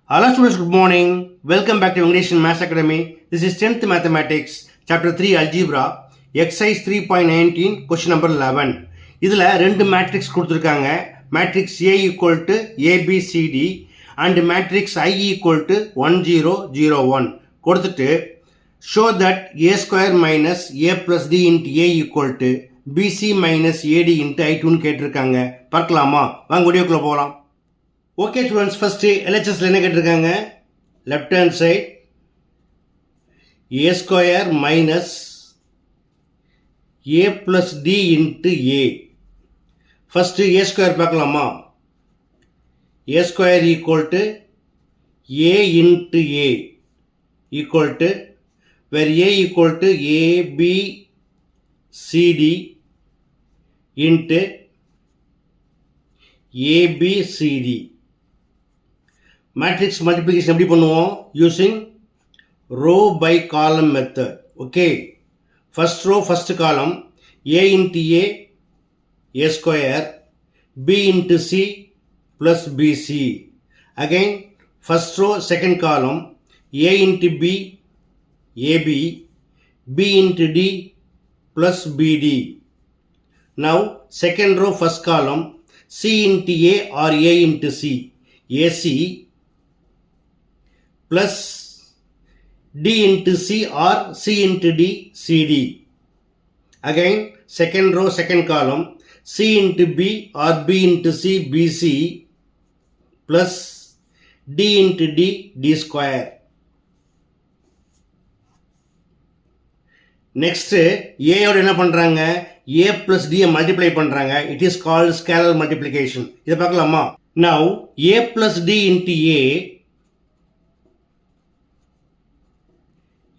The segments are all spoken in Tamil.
Hello students, good morning. Welcome back to English in Maths Academy. This is 10th Mathematics, Chapter 3 Algebra, Exercise 3.19, Question number 11. இதில் ரெண்டு மேட்ரிக்ஸ் கொடுத்துருக்காங்க. Matrix A equal to ABCD and matrix I equal to 1001 கொடுத்துட்டு show that A square minus A plus D into A equal to BC minus AD into I2 கேட்டிருக்காங்க. பார்க்கலாமா? வாங்க வீடியோக்குள்ள போகலாம். ஓகே ஸ்டூடெண்ட்ஸ், ஃபஸ்ட்டு எல்ஹெச்எஸ்ல என்ன கேட்டிருக்காங்க? Left hand side A square minus A plus D into A. First A square பார்க்கலாமா? A square equal to A into A equal to where A equal to ABCD into ABCD. Matrix multiplication எப்படி பண்ணுவோம்? Using row by column method. Okay, first row first column A into A A square, B into C plus BC. Again first row second column A into B AB, B into D plus BD. Now second row first column C into A or A into C, AC plus D into C or C into D, CD. Again, second row, second column, C into B or B into C, BC plus D into D, D square. Next, A ஓட என்ன பண்றாங்க? A plus D மல்டிப்ளை பண்றாங்க. It is called scalar multiplication. இதை பார்க்கலாமா? Now A plus D into A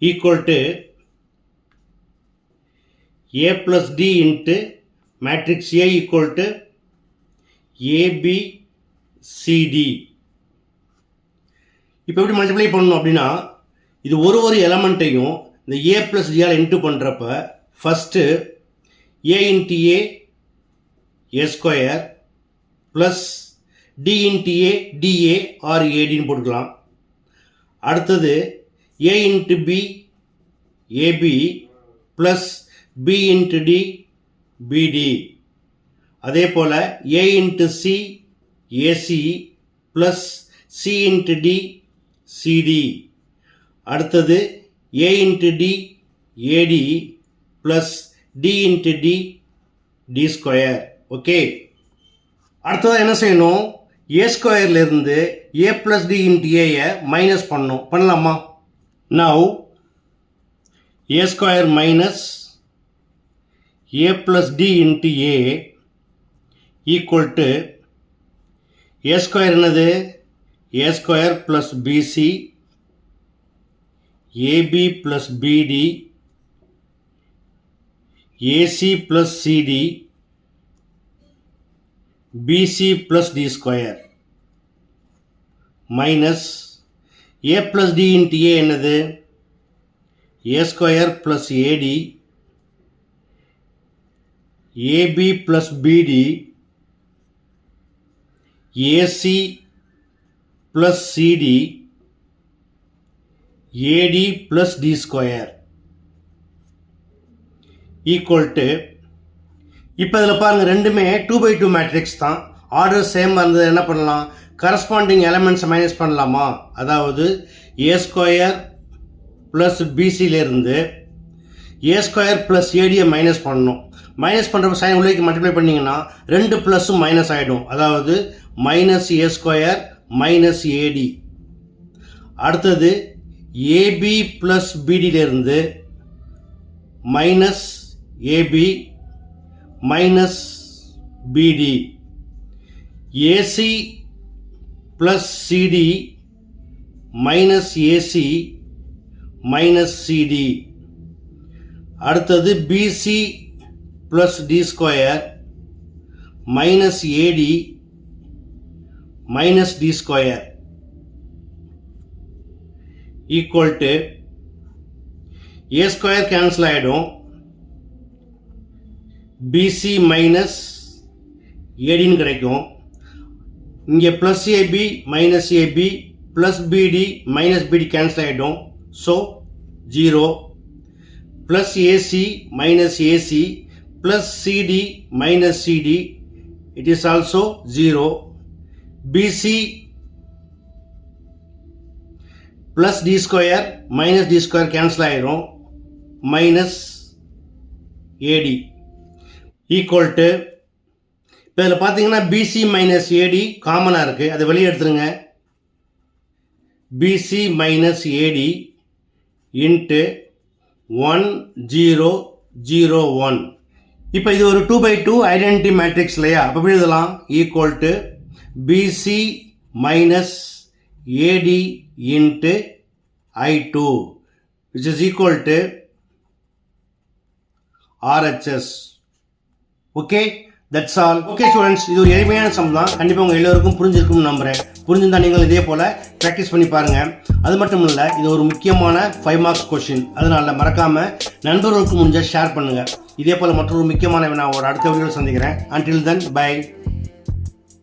equal to A plus D into matrix A equal to ABCD. இப்போ எப்படி மல்டிப்ளை பண்ணணும் அப்படின்னா, இது ஒரு எலமெண்ட்டையும் இந்த A plus D all into பண்றப்ப first A into A, A square plus D into A, DA or AD போட்டுக்கலாம். அடுத்தது A into B, AB plus B into D, BD. அதே போல A into C, AC plus C into D, CD. அடுத்தது A into D, AD plus D into D, D square. Okay, அடுத்தது என்ன செய்யணும்? A ஸ்கொயர்ல இருந்து A plus D into A minus பண்ணணும். பண்ணலாமா? Now A square minus A plus D into A equal to A square என்னது? A square plus BC AB plus BD AC plus CD BC plus D square minus A plus D into A என்னது? A square plus AD AB plus BD AC plus CD AD plus D square equal to, இப்போ இதில் பாருங்கள் ரெண்டுமே 2x2 மேட்ரிக்ஸ் தான். ஆர்டர் சேம் இருந்தது என்ன பண்ணலாம்? கரஸ்பாண்டிங் எலமெண்ட்ஸை மைனஸ் பண்ணலாமா? அதாவது ஏ ஸ்கொயர் ப்ளஸ் பிசியிலேருந்து ஏ ஸ்கொயர் ப்ளஸ் ஏடியை மைனஸ் பண்ணணும். மைனஸ் பண்ணுறப்ப சைன் உள்ளே மல்டிப்ளை பண்ணிங்கன்னா ரெண்டு ப்ளஸ்ஸும் மைனஸ் ஆகிடும். அதாவது minus A square minus AD. அடுத்தது ஏபி ப்ளஸ் பிடியிலேருந்து minus AB minus BD, AC plus CD minus AC minus CD. அடுத்தது BC plus D square minus AD minus D square equal to A square cancel ஆயிடும். BC மைனஸ் ஏடின்னு கிடைக்கும். இங்கே plus AB minus AB plus BD minus BD cancel ஆகிடும். So 0 plus AC minus AC plus CD minus CD, it is also 0. BC plus D square minus D square cancel ஆகிடும். minus AD equal to, இப்போ இதில் பார்த்தீங்கன்னா BC minus AD காமனாக இருக்குது, அதை வெளியே எடுத்துருங்க. BC minus AD into 1 0 0 1. இப்போ இது ஒரு 2x2 ஐடென்டிட்டி மேட்ரிக்ஸ் இல்லையா? அப்போ எப்படி எழுதலாம்? Equal to BC minus AD into I2 which is equal to RHS. Okay, that's all. Okay students, இது ஒரு எளிமையான சம் தான். கண்டிப்பாக உங்கள் எல்லோருக்கும் புரிஞ்சிருக்கும்னு நம்புகிறேன். புரிஞ்சிருந்தால் நீங்கள் இதே போல் ப்ராக்டிஸ் பண்ணி பாருங்கள். அது மட்டும் இல்லை, இது ஒரு முக்கியமான 5 மார்க்ஸ் கொஷின். அதனால் மறக்காமல் நண்பர்களுக்கு முடிஞ்சால் ஷேர் பண்ணுங்கள். இதே போல் மற்றொரு முக்கியமான நான் ஒரு அடுத்த வீடியோவில் சந்திக்கிறேன். until then, bye.